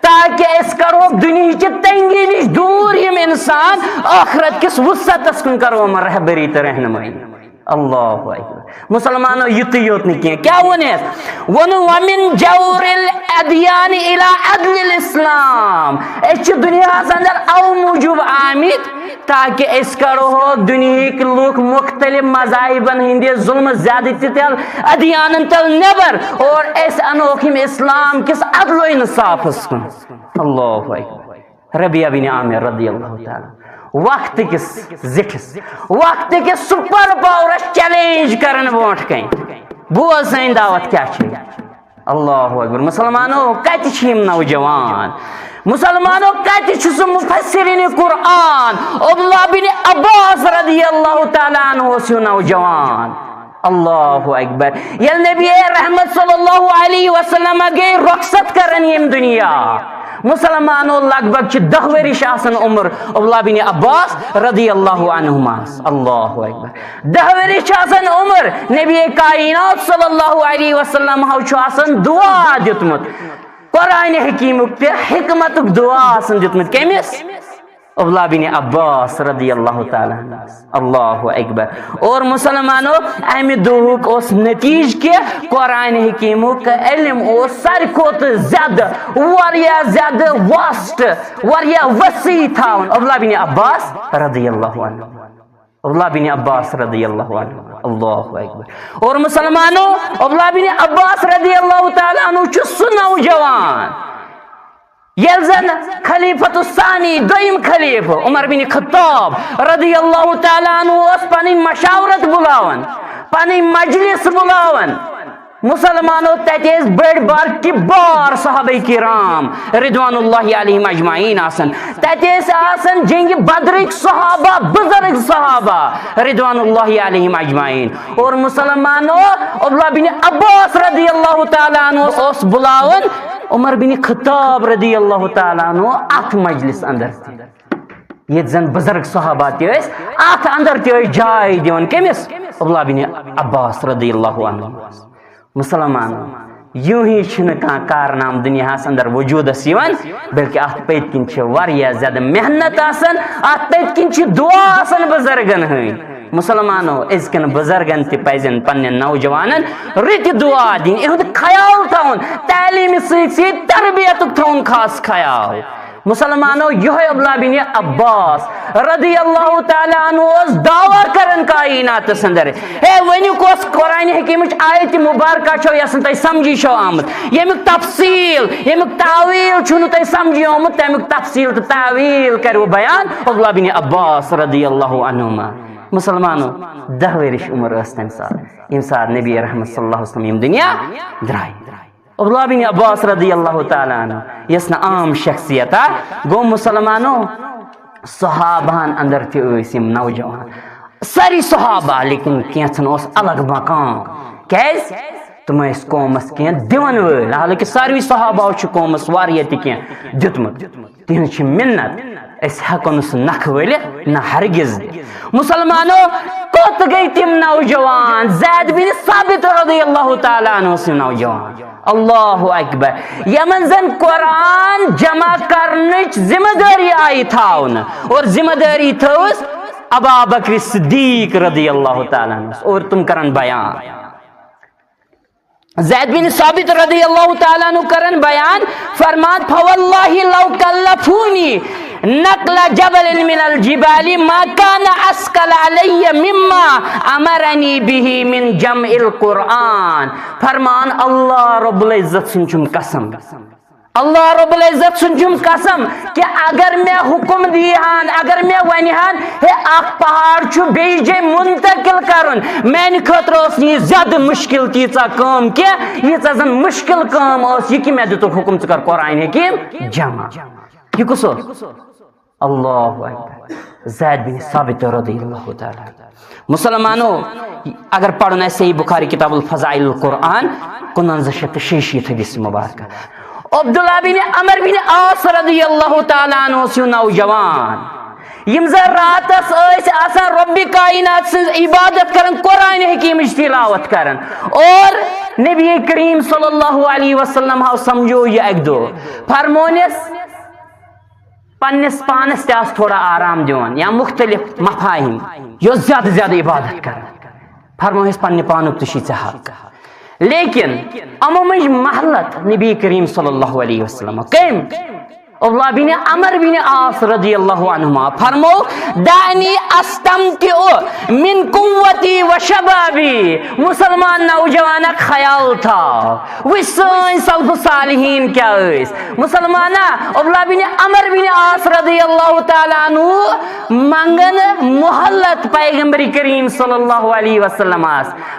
تاکہ أسۍ کرہوکھ دُنہِچہِ تنگی نِش دوٗر یِم انسان ٲخرت کِس وُسعتس کُن کرو یِمن رہبری تہٕ رہنمٲیی اللہ اکبر مسلمانو یُتُے یوت نہٕ کینٛہہ کیٛاہ ووٚنُس ووٚنُن ومن جور الادیان الی عدل الاسلام أسۍ چھِ دُنیاہس اندر او موٗجوٗب آمٕتۍ تاکہ أسۍ کڑہوکھ دُنہِکۍ لُکھ مختلف مذاہبن ہٕنٛدِ ظُلمہٕ زیادتی تل ادیانن تل نیبر اور أسۍ انہوکھ یِم اسلام کِس عدل و انصافس کُن اللہ اکبر ربیہ بن عامر رضی اللہ تعالیٰ وقت کس زٹھس وقت کس سپر پاورس چیلنج کرن برونٹھ کن بوز سٲنۍ دعوت کیٛاہ چھِ اللہ اکبر مسلمانو کتہِ چھِ یِم نوجوان مسلمانو کتہِ چھُ سُہ مفسرین قرآن عبداللہ بن عباس رضی اللہ تعالیٰ عنہ اوس یہِ نوجوان اللہ اکبر. یل نبی رحمت صلی اللہ علیہ وسلم گئی رخصت کرن یم دنیا مسلمانوں لگ بھگ 10 ورش آسن عمر عبداللہ بن عباس رضی اللہ عنہما. اللہ اکبر 10 ورش آسن عمر نبی کائنات صلی اللہ علیہ وسلم ہو آسن دعا دیتمت قرآن حکیمک تے حکمتک دعا آسن دیتمت کمس عبداللہ بن عباس رضی اللہ تعالی عنہ. اللہ اکبر. اور مسلمانوں امی دعوک اس نتیج کے قرآن حکیمک علم اور ساری کھوت زیادہ واریا زیادہ واسٹ واریا وسیع تھاون عبداللہ بن عباس رضی اللہ عنہ. عبداللہ بن عباس رضی اللہ عنہ. اللہ اکبر. اور مسلمانوں عبداللہ بن عباس رضی اللہ تعالی عنہ سہ نوجوان یل زن خلیفۃ الثانی دویم خلیف عمر بن خطاب رضی اللہ تعالی عنہ اس پنی مشاورت بلاون پنی مجلس بلاون مسلمانوں تیز بڑ بار کبار صحابہ کرام رضوان اللہ علیہم اجمعین آسن تیز آسن جنگ بدرک صحابہ بزرگ صحابہ رضوان اللہ علیہم اجمعین. اور مسلمانوں عبداللہ بن عباس رضی اللہ تعالی عنہ اس بلاون عمر بن خطاب رضی اللہ تعالی عنہ ات مجلس اندر یہ زن بزرگ صحابہ تیس ات اندر تیس جائے دیون کمس عبداللہ بن عباس رضی اللہ عنہ. مسلمان یوں ہی چھنکان کارنام دنیا اندر وجود یوان بلکہ ات پت کن واریاہ زیادہ محنت آسن ات پت کن دعا آسن بزرگن ہن. مسلمانوں ازکن بزرگن تی پزن پنن نوجوانن رت دعا دین اہد خیال تھون تعلیم سی تربیت تھون خاص خیال. مسلمانوں یہ عبداللہ بن عباس رضی اللہ تعالی عنہ اس دعویٰ کرن کائنات سندر ہے ونیو کو اس قرآن حکیمچ آیت مبارکہ چھو یا سنتائی سمجھی شو آمد یمک تفصیل یمک تعویل چھو نتائی سمجھی آمد تیمک تفصیل تعویل کرو بیان عبداللہ بن عباس رضی اللہ عنہ. مسلمانوں 10 ورش عمر است امساد نبی رحمت صلی اللہ علیہ وسلم دنیا درائی. عبداللہ بن عباس رضی اللہ تعالی عنہ یسنا عام شخصیت گو مسلمانوں صحابان اندر تی یم نوجوان ساری صحابہ لیکن کینچن اس الگ مقام کیس تم اس قومس کین دیون ول حالانکہ ساری صحابہ قومس واریہ تی کین دتمت تہن چھ منت اس ہکن اس نکھ ول نہ ہرگز. مسلمانوں کوت گئی تم نوجوان زید بن ثابت رضی اللہ تعالی عنہ سے نوجوان. اللہ اکبر. یمن زن قرآن جمع کرنچ ذمہ داری آئی تھاون اور ذمہ داری تھوس ابا بکر صدیق رضی اللہ تعالی عنہ اور تم کرن بیان زید بن ثابت رضی اللہ تعالی عنہ کرن بیان فرماد فواللہ لو کلفونی نقل جبل من الجبال ما كان اسکل علی مما امرنی به من جمع القرآن. فرمان اللہ رب العزت سنچم قسم اللہ رب العزت سنچم قسم کہ اگر میں حکم دیہان اگر میں ونہان ہے اخ پہاڑ چھو بیجے منتقل کرن میں خطر اس یہ زیادہ مشکل تیسا کام کیا یہ زن مشکل کام اس یہ کہ میں دیتو حکم چکر قرآن حکیم جمع یہ کسو اللہ اکبر زید بن ثابت رضی اللہ تعالی. مسلمانوں اگر پڑھنا ہے صحیح بخاری کتاب الفضائل القرآن 1966 حدیث مبارکہ عبداللہ بن عمر بن عاص رضی اللہ تعالی عنہ سے نوجوان یم زن راتس آسان رب کائنات سے عبادت کرن قرآن حکیم تلاوت کرن اور نبی کریم صلی اللہ علیہ وسلم ہاو سمجھو یہ ایک دو فرمونس پنس پانس تاس تھوڑا آرام دیون یا مختلف مفاہیم جو زیادہ زیادہ عبادت کرن فرمونس پنہ پانک تشی حق لیکن امومج محلت نبی کریم صلی اللہ علیہ وسلم کم عبداللہ بن عمر بن عاص رضی اللہ عنہما فرمو دعنی استمتعو من قوتی و شبابی. مسلمان نوجوان خیال تھا وہ سائن سلف صالحین کیا اس مسلمانہ عبداللہ بن عمر بن عاص رضی اللہ تعالی عنہ منگن محلت پیغمبر کریم صلی اللہ علیہ وسلم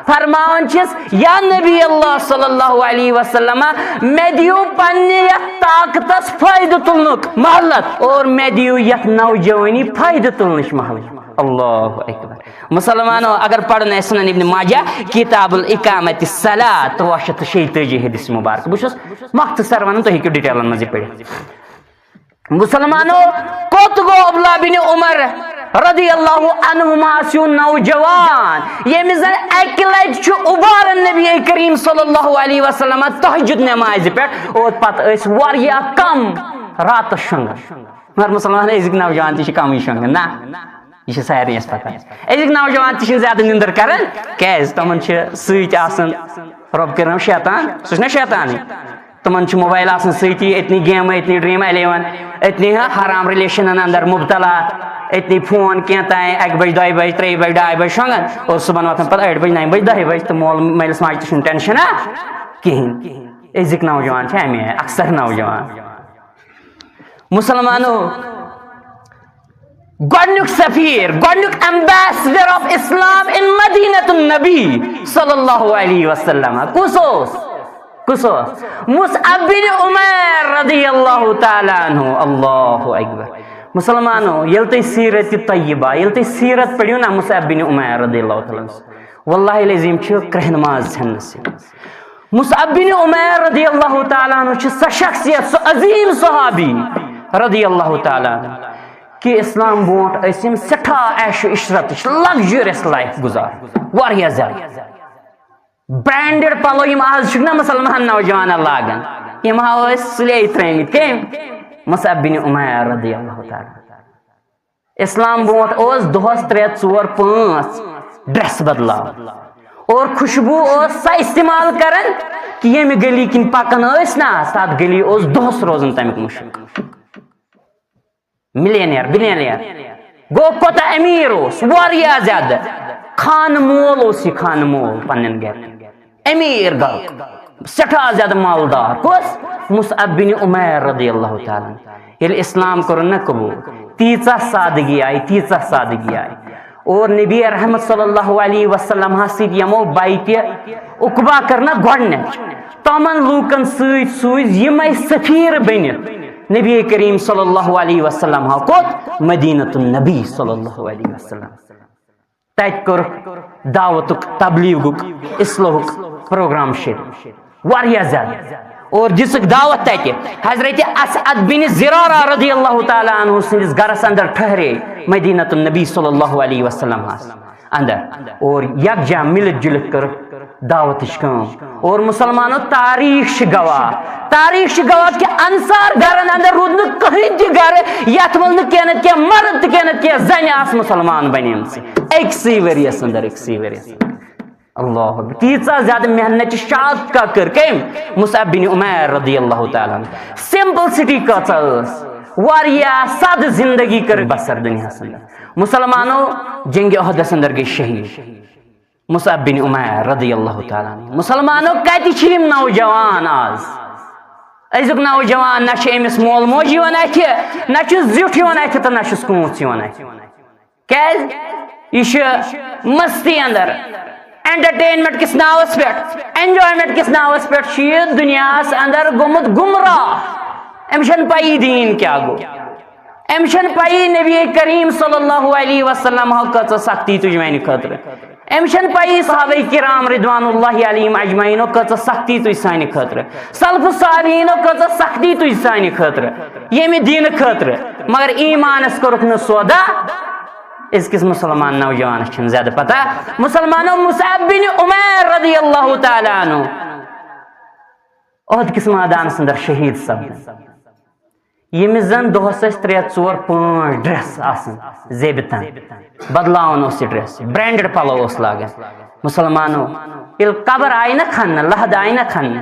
فرماون چیز یا نبی اللہ صلی اللہ علیہ وسلم میں دیو پنی طاقتس فائدہ تلنک محلت اور میں دیو یت نوجوانی فائدہ تلنش محلت. اللہ اکبر. مسلمانوں اگر پڑھنا سنن ابن ماجہ کتاب الاقامت الصلاۃ 346 حدیث مبارک بہ چھس مختصر ون تہ ہیکو ڈیٹیلن مز پڑھت. مسلمانوں کوت گو عبداللہ بن عمر رضی اللہ عنہما سو نوجوان یم زن اکہ لٹ ابارن نبی کریم صلی اللہ علیہ وسلم تہجد نماز پہ اور پتہ اس واریاہ کم رات شنگن. مگر مسلمان ازک نوجوان تہ کم شنگن نا یہ سارے پتہ. ازک نوجوان تہ زیادہ نندر کران کیاز تمن ست آسان رب کرم شیطان سہ شیطان تمن موبائل آسان ستی اتنی گیم اتنی ڈریم 11 اتنی حرام ریلیشن اندر مبتلا اتنی فون کی تین 1 بج 2 بج 3 بج 2 بج شونگان اور صبح واتان پتہ 8 بج 9 بج 10 بج تو مول مالس ماج تہ ٹینشن کہین. ازک نوجوان امی اکثر نوجوان. مسلمانوں گۄڈنیُک سفیر گۄڈنیُک ایمبیسڈر آف اسلام ان مدینۃ النبی صلی اللہ علیہ وسلم کس مصعب بن عمیر رضی اللہ تعالی عنہ. اللہ اکبر. مسلمانوں یل تھی سیرت طیبہ یل تھی سیرت پڑھو نا مصعب بن عمیر رضی اللہ تعالی عنہ واللہ العظیم کرہ نماز ژھنس. مصعب بن عمیر رضی اللہ تعالی عنہ سہ شخصیت سہ عظیم صحابی رضی اللہ تعالی عنہ کہ اسلام برونٹ یم سٹھا عیش و عشرت لگجریس لائف گزار واریاہ زیادہ. برانڈڈ پلو یم آج نا مسلمان نوجوان لاگان یم ہاو سلے ترمت کم مصعب بن عمیر رضی اللہ تعالی. اسلام برونٹ دہس 3 4 5 ڈریس بدلا اور خوشبو سا استعمال کرن کہ یم گلی کن پکان نا تات گلی دہس روزان تمیک مشک. ملینئر بلینئر گو کوتا امیر واریاہ زیادہ خان مول یہ خان مول پنن گھر امیر گھر سٹھا زیادہ مالدار کس مصعب بن عمیر رضی اللہ تعالی. یل اسلام کور نا قبول تیژہ سادگی آئی اور نبی رحمت صلی اللہ علیہ وسلم ست یمو بیتہ عقبہ کرنا گۄڈنیچ تمن لوکن سوز یم سفیر بنت نبی کریم صلی اللہ علیہ وسلم کوت مدینۃ النبی صلی اللہ علیہ وسلم. تت کور دعوتک تبلیغک اصلاحک پروگرام شروع واریاہ زیادہ اور دسک دعوت تتہ. حضرت اسعد بن زرارہ رضی اللہ تعالی عنہ سندس گرس اندر ٹھہرے مدینۃ النبی صلی اللہ علیہ وسلم اندر اور یکجا ملت جلت کر دعوت کام. اور مسلمانوں تاریخ گواہ کہ انصار گرن اندر رود نا کہیں تہ گر یت مل نت کی مرد تہ کی زن آس مسلمان بنیم اکسی وریس اندر اللہ تیژہ زیادہ محنت شاد کا کر کم مصعب بن عمیر رضی اللہ تعالی عنہ. سمپلسٹی کچھ واریاہ سادہ زندگی کر بسر دنیا اندر. مسلمانوں جنگ احدس اندر گئی شہید مصعب بن عمیر رضی اللہ تعالی عنہ. مسلمانوں کت نوجوان آز ازک نوجوان نہ امس مول موج اتھ نہ زیٹھ اتھ تو نہ کونچ کیاز یہ مستی اندر انٹرٹینمنٹ کس ناوس پہ انجوائمنٹ کس ناوس پہ دنیا اندر گومت گمراہ. امس پی دین کیا گو امس پی نبی کریم صلی اللہ علیہ وسلم کچھ سختی تج میانہ خاطر امس پی صحابہ کرام رضوان اللہ علیہم اجمعین کچھ سختی تج سانہ خاطر سلف صالحین کچھ سختی تج سانہ خاطر یمہ دین خاطر مگر ایمانس کورک نہ سودا. اس کس مسلمان نوجوان چھن زیادہ پتہ. مسلمانوں مصعب بن عمیر رضی اللہ تعالی عنہ عہد کس میدان اندر شہید سپدن یمس زن دہس 3 4 5 ڈریس آسان زیبتن بدلاون اس ڈریس برانڈڈ پلو اس لاگان. مسلمانوں یل قبر آئی نا کھن لحد آئی نا کھن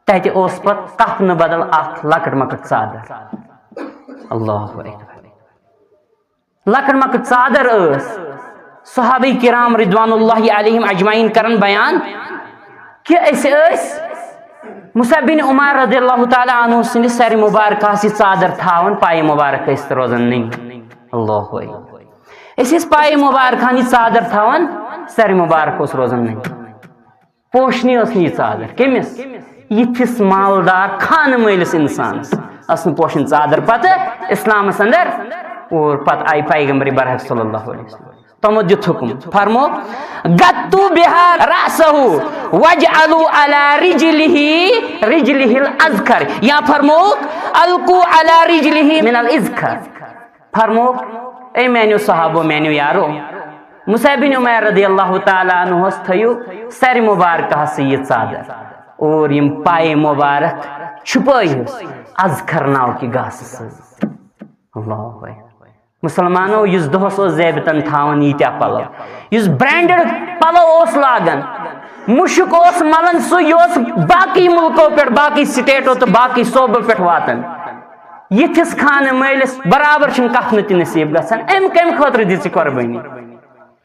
تتہ اس پت کفن بدل اخ لکٹ مکٹ ژادر. اللہ اکبر. لکٹ مکٹ ژادر صحابہ کرام رضوان اللہ علیہم اجمعین کرن بیان کہ مصعب بن عمیر رضی اللہ تعالی عنہ سندس سر مبارکہ ژادر تھاون پائے مبارک روزان نہیں. اللہ اکبر. پائے مبارکہ ژادر تھاون سر مبارک روزان نہیں. پوشنی یہ ژادر کمس یتھس مالدار خان مالس انسانس پوشن ژادر پتہ اسلامس اندر اور پت آئی پیغمبر برحق صلی اللہ علیہ وسلم تمو دیت حکم فرمو گتو بها رأسه وجعلوا على رجله الازکر یا فرمو القو على رجله من الازکر فرمو اے مینیو صحابو مینیو یارو مصعب بن عمیر رضی اللہ تعالیٰ عنہ تھیو سر مبارکہ سے یہ چادر اور یم پائے مبارک چھپائی ازکر ناو کی گاس سے اللہ مسلمانوں اس دہس زیبتن تھاون یتیا پلو اس برانڈڈ پلو اس لاگن مشک اس ملن سو یہ باقی ملکوں پہ باقی سٹیٹوں تو باقی صوبوں پہ واتن یتھس خانہ مالس برابر چھ کتن تہ نصیب گژھان ام کم خاطر دِژ قربانی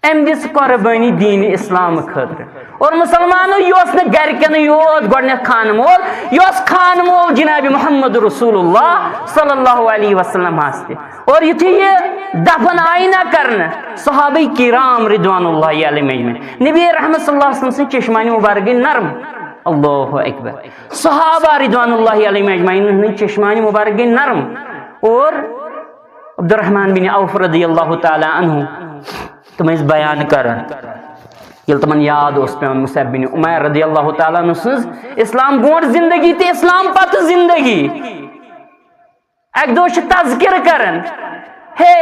ام دِژ قربانی دین اسلام خاطر اور مسلمانوں یہ گرکن یوت گۄڈنیتھ خان مول یہ خان مول جناب محمد رسول اللہ صلی اللہ علیہ وسلم اور یتھے یہ دفن آئی نہ کرنا صحابہ کرام رضوان اللہ علیہم اجمعین نبی رحمت صلی اللہ علیہ وسلم سے چشمانی مبارک نرم اللہ اکبر صحابہ رضوان اللہ علیہم اجمعین چشمانی مبارک نرم اور عبد الرحمن بن عوف رضی اللہ تعالی عنہ تم اس بیان کرن یل تمن یاد اس پہ مصعب بن عمیر رضی اللہ تعالیٰ عنہ سز اسلام برونٹھ زندگی تے اسلام پتہ زندگی ایک دو تذکر کرن ہے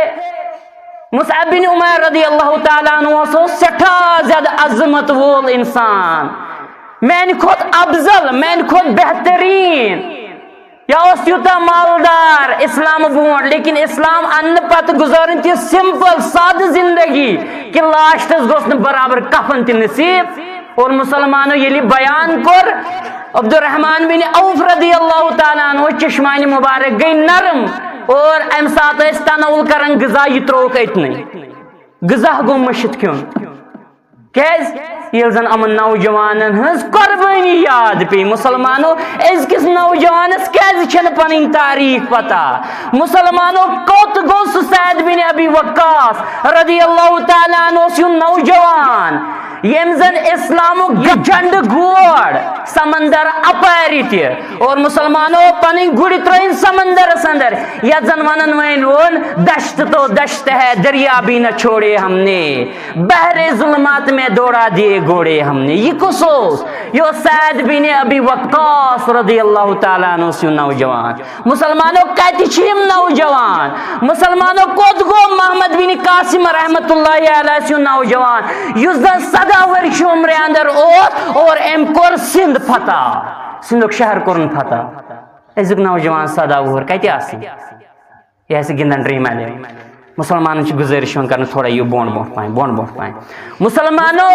مصعب بن عمیر رضی اللہ تعالیٰ عنہ سو سٹھا زیادہ عظمت وول انسان مین کھوت افضل مین کھوت بہترین یا اس یوتا مالدار اسلام برونٹھ لیکن اسلام ان پت گزارن تی سمپل سادہ زندگی کہ لاسٹس گوس نہ برابر کفن تی نصیب اور مسلمانوں یلی بیان کر عبد الرحمن بن عوف رضی اللہ تعالیٰ عنہ چشمانی مبارک گئی نرم اور ام سات اس تناول کرن غذا یہ تروک اتنے غذا گو مشت کیون کیز یل زن امن نوجوانن ہز قربانی یاد پی مسلمانوں اس کس نوجوانس کیز چھن پنن تاریخ پتا مسلمانوں کوت گو سعید بن ابی وقاص رضی اللہ تعالی عنہ سیو نوجوان یم زن اسلامو جنڈ گوڑ سمندر اپاری تی اور مسلمانوں پنی گوڑی ترین سمندر سندر یا زن ونن وین ون دشت تو دشت ہے دریا بھی نہ چھوڑے ہم نے بحر ظلمات میں دوڑا دیے گھوڑے ہم نے یہ کسوس یہ سعید بن ابی وقاص رضی اللہ تعالیٰ عنہ سے نوجوان مسلمانوں کہتی چھیم نوجوان مسلمانوں کود گو محمد بن قاسم رحمت اللہ علیہ سے نوجوان یزدن صدا ورش عمر اندر اور ام کور سندھ فتح سندھ شہر کورن فتح ازک نوجوان صدا ور کہتی آسی یہ ایسے گندن ڈریم ہے مسلمانوں کی گزارش کرنا تھوڑا یہ بونڈ پائیں مسلمانوں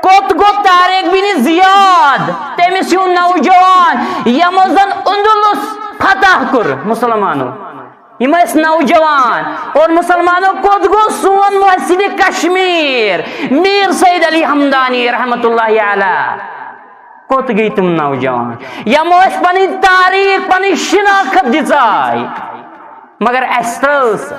کوت گو طارق بن زیاد تیمس یوں نوجوان یموزن اندلس فتح کر مسلمانوں یہ اس نوجوان اور مسلمانوں کوت گو سون محسن کشمیر میر سید علی حمدانی رحمت اللہ علیہ کوت گئی تم نوجوان یموش پنی تاریخ پنی شناخت دزائی مگر ایسٹرس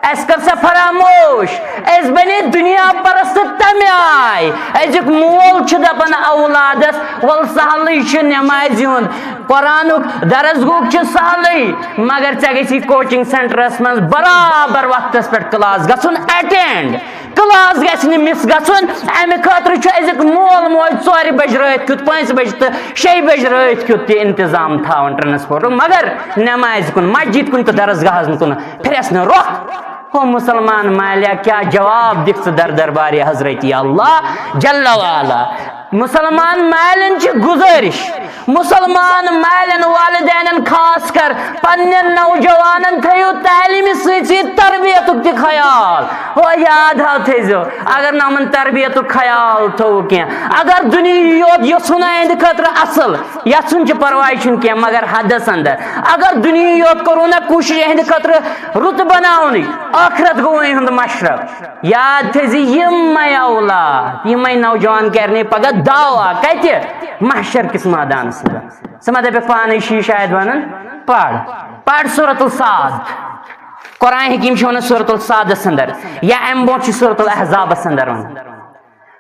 اس کر سے فراموش اس بنی دنیا پرست تمی آئی ایجک مول چھ دپن اولادس والسحلی چھ نمازیون قرآنک درسگوک چھ سحلی مگر چگیسی کوچنگ سنٹرس من برابر وقت پر کلاس گسن اٹینڈ کلاس گھن مس گھن امہ خاطر ازیک مول موج 4 بج رات کیت 5 بج تو 6 بج رات کیت تہ انتظام تھاون ٹرانسپورٹ مگر نماز کن مسجد کن تو درسگاہ کن پھرس نا رخ ہو مسلمان مالیا کیا جواب دکھ در دربار حضرت اللہ جل والا مسلمان مالن چھ گزارش مسلمان مالن والدین خاص کر پنن نوجوانن تھیو تعلیمی سی تربیت تہ خیال وہ یاد ہا تھیزو اگر نمن تربیت خیال تھو کی اگر دنیا یہ سنائند خاطر اصل یا سن چھ پرواہ چھن کی مگر حدس اندر اگر دنیا کرونا کوشش ہند خاطر رت بناونی آخرت گوئی ہند مشرق یاد تھیزی یم اولاد یم نوجوان کرنے پگہ دعوا کہتے محشر کس میدان سے سمجھے پہ پانے شی شاید ونن پڑھ سورۃ الصاد قرآن حکیم چھونا سورۃ الصاد سندر یا ام بوچ سورۃ الاحزاب سندر ون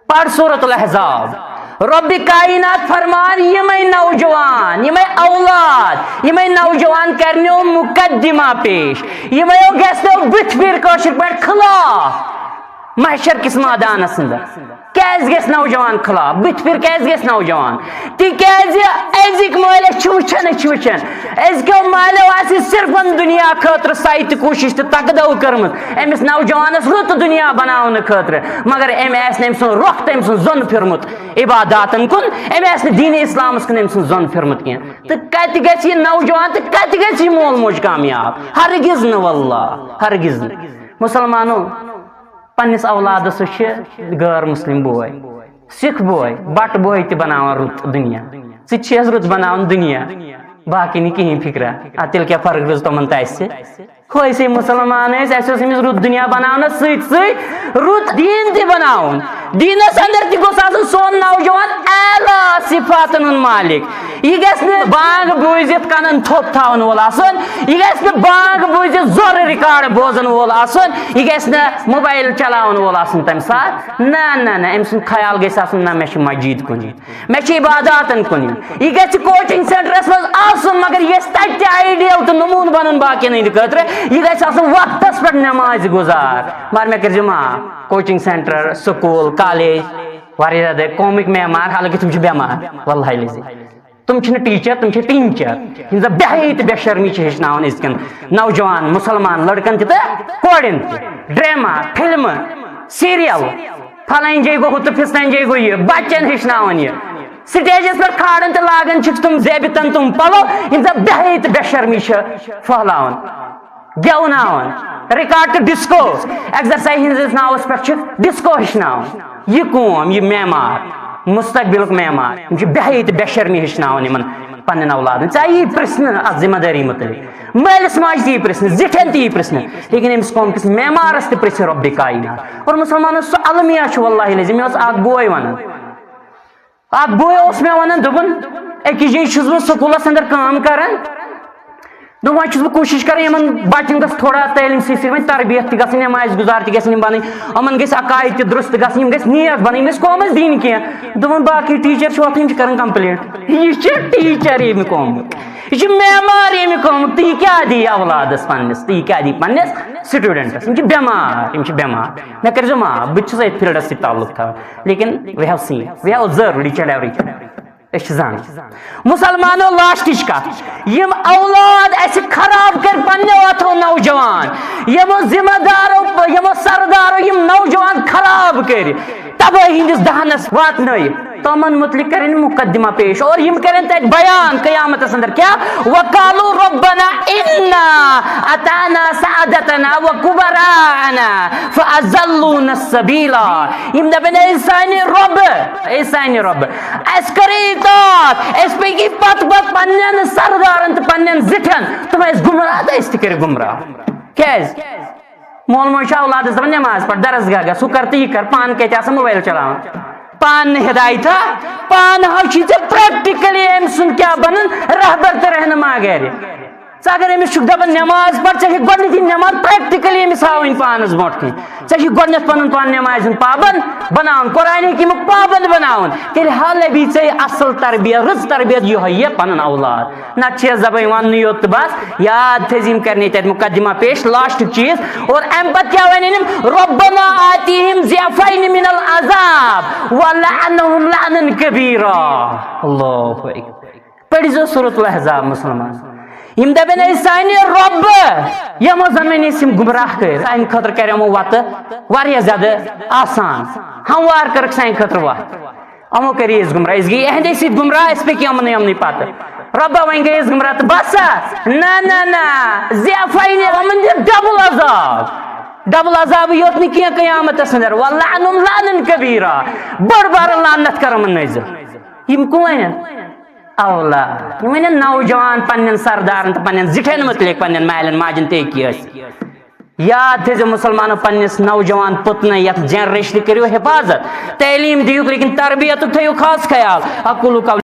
پڑھ سورۃ الاحزاب رب کائنات فرمان یمے نوجوان یمے اولاد یمے نوجوان کرنیو مقدمہ پیش یمے گژھنو بتھ پھر کٲشِر پٲٹھۍ خلاف محشر کس میدانس اندر کیٛازِ گژھِ نوجوان خلاف بتھ پھر کیٛازِ گژھِ نوجوان تِکیٛازِ أزِکۍ مٲلۍ چھِ وٕچھان أزکیو مالیو آسہِ صرف دُنیا خٲطرٕ سعی تہٕ کوٗشِش تہٕ تقدو کٔرمٕژ أمِس نوجوانس رُت دُنیا بناونہٕ خٲطرٕ مگر أمۍ آسہِ نہٕ أمۍ سُنٛد رۄخ تہٕ أمۍ سُنٛد زوٚن پھِرمُت عباداتن کُن أمۍ آسہِ نہٕ دیٖنہِ اِسلامس کُن أمۍ سُنٛد زوٚن پھِرمُت کینٛہہ تہٕ کتہِ گژھِ یہِ نوجوان تہٕ کتہِ گژھِ یہِ مول موج کامیاب ہرگز نہٕ واللہ ہرگز نہٕ مُسلمانو پننس اولادس چھِ غٲر مسلم بوے سکھ بوے بٹ بوے تہِ بناوان رُت دُنیا ژٕ تہِ چھیٚس رُت بناوان دُنیا باقی نہٕ کِہیٖنۍ فِکرا تیٚلہِ کیٛاہ فرق روٗز تِمن تہٕ اَسہِ أسے مُسلمان ٲسۍ اَسہِ اوس أمِس رُت دُنیا بناونس سۭتۍ سۭتۍ رُت دیٖن تہِ بناوُن دیٖنس اندر تہِ گوٚژھ آسُن سون نوجوان اعلیٰ صفاتن ہُنٛد مالک یہِ گژھِ نہٕ بانگ بوٗزِتھ کنن تھوٚپ تھاون وول آسُن یہِ گژھِ نہٕ بانگ بوٗزِتھ زورٕ رِکاڈ بوزن وول آسُن یہِ گژھِ نہٕ موبایل چلاون وول آسُن تمہِ ساتہٕ نہ أمۍ سُنٛد خیال گژھِ آسُن نہ مےٚ چھُ مسجد کُن یُن مےٚ چھِ عباداتن کُن یُن یہِ گژھِ کوچنگ سینٹرس منٛز آسُن مگر یہِ گژھِ تتہِ تہِ آیڈیل تہٕ نموٗنہٕ بنُن باقین ہٕنٛدِ خٲطرٕ یہِ گژھِ آسُن وقتس پٮ۪ٹھ نٮ۪مازِ گُزار مگر مےٚ کٔرۍزِ معاف کوچنگ سینٹر سکوٗل کالیج واریاہ زیادٕ قومٕکۍ معمار حالانکہِ تِم چھِ بٮ۪مار واللہ لذیذ تِم چھِنہٕ ٹیٖچر تِم چھِ ٹیٖچر یِم زن بے حیٲیی تہٕ بے شرمی چھِ ہیٚچھناوان أزکٮ۪ن نوجوان مُسلمان لڑکن تہِ تہٕ کورٮ۪ن تہِ ڈرامہ فلمہٕ سیٖریل فلٲنۍ جایہِ گوٚو ہُہ تہٕ فِستٲنۍ جایہِ گوٚو یہِ بچن ہیٚچھناوان یہِ سٹیجس پٮ۪ٹھ کھالان تہٕ لاگان چھِکھ تِم زیبِتن تِم پلو یِم زن بے حیٲیی تہٕ بے شرمی چھِ پھٔہلاوان گٮ۪وناوان رِکاڈ تہٕ ڈسکو ایکزرسایز ہٕنٛدِس ناوس پٮ۪ٹھ چھِ ڈسکو ہیٚچھناوان یہِ قوم یہِ معمار مستقبلُک معمار یِم چھِ بے حیٲیی تہٕ بے شرمی ہیٚچھناوان یِمن پننٮ۪ن اولادن ژےٚ یی پرژھنہٕ اتھ ذمہٕ دٲری متعلق مٲلِس ماجہِ تہِ یی پرژھنہٕ زِٹھٮ۪ن تہِ یی پرژھنہٕ لیکن أمِس قومکِس معمارس تہِ پرژھِ رۄبِ کاینات اور مُسلمانو سُہ المیہ چھُ واللہ لذیذ مےٚ اوس اکھ بوے ونان اکھ بوے اوس مےٚ ونان دوٚپُن أکِس جایہِ چھُس بہٕ سکوٗلس انٛدر کٲم کران دوٚپ وۄنۍ چھُس بہٕ کوٗشِش کران یِمن بچن گژھِ تھوڑا تعلیٖم سۭتۍ وۄنۍ تربیت تہِ گژھٕنۍ نٮ۪مازِ گُزار تہِ گژھن یِم بنٕنۍ یِمن گژھِ عقاید تہِ درست گژھٕنۍ یِم گژھِ نیک بنٕنۍ یِم گژھِ قومس دِنۍ کینٛہہ دوٚپُن باقٕے ٹیٖچر چھِ وۄتھان یِم چھِ کران کمپلینٹ یہِ چھِ ٹیٖچر ییٚمہِ قومُک یہِ چھُ معمار ییٚمہِ قومُک تہٕ یہِ کیٛاہ دِیہِ اولادس پننس تہٕ یہِ کیٛاہ دِیہِ پننس سٹوٗڈنٹس یِم چھِ بٮ۪مار مےٚ کٔرۍزیو معاف بہٕ تہِ چھُس أتھۍ فیٖلڈس سۭتۍ تعلق تھاوان لیکن we have seen we have observed each and every أسۍ چھِ زانان مُسلمانو لاسٹٕچ کتھ یِم اولاد اسہِ خراب کٔرۍ پننیو اتھو نوجوان یِمو ذمہٕ دارو یِمو سردارو یِم نوجوان خراب کٔرۍ تبٲہی ہٕنٛدِس دہنس واتنٲیِکھ تِمن متعلق کرن مقدمہ پیش اور یِم کرن تتہِ بیان قیامتس اندر کیٛاہ وقالوا ربنا انا اطعنا سادتنا وكبراءنا فاضلونا السبيلا یِم دپن اے سانہِ رۄب اسہِ کٔر اطاعت أسۍ پٔکی پتہٕ پننٮ۪ن سردارن تہٕ پننٮ۪ن زِٹھٮ۪ن تِم ٲسۍ گمراہ تہٕ أسۍ تہِ کٔرِکھ گمراہ کیٛازِ مول موج چھُ اولادس دپان نٮ۪ماز پڑھ درسگاہ گژھ ہُہ کر تہٕ یہِ کر پانہٕ کتہِ آسان موبایل چلاوان پانہٕ نہٕ ہدایتھا پانہٕ ہاوچھی ژےٚ پریکٹِکلی أمۍ سُنٛد کیٛاہ بنُن رہبر تہٕ رہنما گرِ ژٕ اگر أمِس چھُکھ دپان نٮ۪ماز پڑھ ژےٚ چھِ گۄڈنیتھٕے نٮ۪ماز پریکٹِکلی أمِس ہاوٕنۍ پانس برونٛٹھ کِنۍ ژےٚ چھِ گۄڈنیتھ پنُن پان نٮ۪مازِ ہُنٛد پابنٛد بناوُن قرآنِ حکیٖمُک پابنٛد بناوُن تیٚلہِ حالے ژےٚ اصل تربیت رٕژ تربیت یِہوے یہِ پنُن اولاد نتہٕ چھِ دپان وننہٕ یوت تہٕ بس یاد تھٲیزِ یِم کرنے تتہِ مقدمہ پیش لاسٹُک چیٖز اور امہِ پتہٕ کیٛاہ ونن یِم ربنا آتِہِم ضعفین من العذاب ولعنہم لعنا کبیرا اللہ پٔرۍزیو سورۃ الاحزاب مُسلمان یِم دپن اے سانہِ رۄب یِمو زن وۄنۍ أسۍ یِم گمراہ کٔرۍ سانہِ خٲطرٕ کرِ یِمو وتہٕ واریاہ زیادٕ آسان ہموار کٔرٕکھ سانہِ خٲطرٕ وتھ یِمو کٔرۍ أسۍ گمراہ أسۍ گٔیے یِہنٛدے سۭتۍ گمراہ أسۍ پٔکۍ یِمنٕے پتہٕ رۄبا وۄنۍ گٔے أسۍ گمراہ تہٕ بسا نہ ضعفین یِمن دِ ڈبل عذابٕے یوت نہٕ کینٛہہ قیامتس اندر ولعنہم لعنا کبیرا بٔڑ بارٕ لعنت کر یِمن نٲزِل یِم کٕم ونن اولاد یِم ونن نوجوان پننٮ۪ن سردارن تہٕ پننٮ۪ن زِٹھٮ۪ن متعلق پننٮ۪ن مالٮ۪ن ماجٮ۪ن تہِ أکی ٲسۍ یاد تھٲیزیو مُسلمانو پننِس نوجوان پُتنہٕ یتھ جنریشنہِ کٔرِو حفاظت تعلیٖم دِیِو لیکن تربیتُک تھٲیِو خاص خیال اقول